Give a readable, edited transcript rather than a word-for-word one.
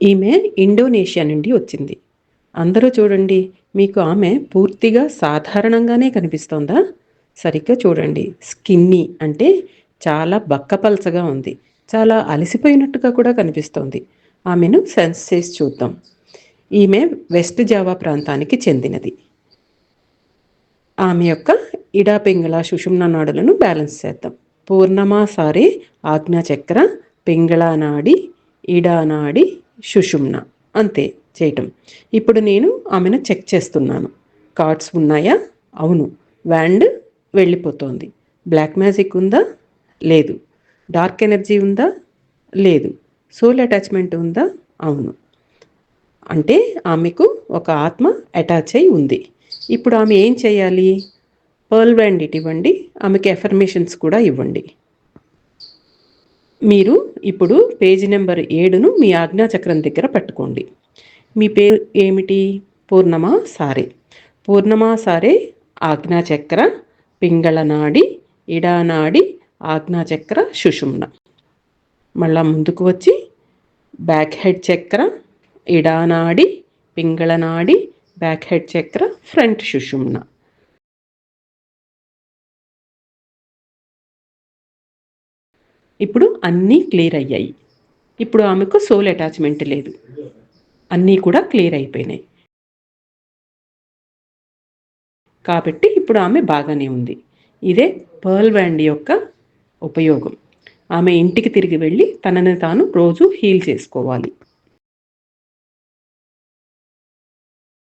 ఈమె ఇండోనేషియా నుండి వచ్చింది. అందరూ చూడండి, మీకు ఆమె పూర్తిగా సాధారణంగానే కనిపిస్తోందా? సరిగ్గా చూడండి. స్కిన్నీ అంటే చాలా బక్కపల్చగా ఉంది. చాలా అలసిపోయినట్టుగా కూడా కనిపిస్తోంది. ఆమెను సెన్స్ చేసి చూద్దాం. ఈమె వెస్ట్ జావా ప్రాంతానికి చెందినది. ఆమె యొక్క ఇడా పింగళ సుషుమ్న నాడులను బ్యాలెన్స్ చేద్దాం. పూర్ణమాసారే ఆజ్ఞాచక్ర, పింగళ నాడి, ఇడా నాడి, సుషుమ్న. అంతే చేయటం. ఇప్పుడు నేను ఆమెను చెక్ చేస్తున్నాను. కార్డ్స్ ఉన్నాయా? అవును. వ్యాండ్ వెళ్ళిపోతోంది. బ్లాక్ మ్యాజిక్ ఉందా? లేదు. డార్క్ ఎనర్జీ ఉందా? లేదు. సోల్ అటాచ్మెంట్ ఉందా? అవును. అంటే ఆమెకు ఒక ఆత్మ అటాచ్ అయి ఉంది. ఇప్పుడు ఆమె ఏం చేయాలి? పర్ల్ బ్యాండ్ ఇటు ఇవ్వండి. ఆమెకి ఎఫర్మేషన్స్ కూడా ఇవ్వండి. మీరు ఇప్పుడు పేజీ నెంబర్ 7ను మీ ఆజ్ఞాచక్రం దగ్గర పట్టుకోండి. మీ పేరు ఏమిటి? పూర్ణమా సారే. పూర్ణమా సారే ఆజ్ఞాచక్ర, పింగళనాడి, ఇడానాడి, ఆజ్ఞాచక్ర, సుషుమ్న. మళ్ళా ముందుకు వచ్చి బ్యాక్ హెడ్ చక్ర, ఇడానాడి, పింగళనాడి, బ్యాక్ హెడ్ చక్ర, ఫ్రంట్ సుషుమ్న. ఇప్పుడు అన్నీ క్లియర్ అయ్యాయి. ఇప్పుడు ఆమెకు సోల్ అటాచ్మెంట్ లేదు. అన్నీ కూడా క్లియర్ అయిపోయినాయి. కాబట్టి ఇప్పుడు ఆమె బాగానే ఉంది. ఇదే పర్ల్ బ్యాండ్ యొక్క ఉపయోగం. ఆమె ఇంటికి తిరిగి వెళ్ళి తనని తాను రోజు హీల్ చేసుకోవాలి.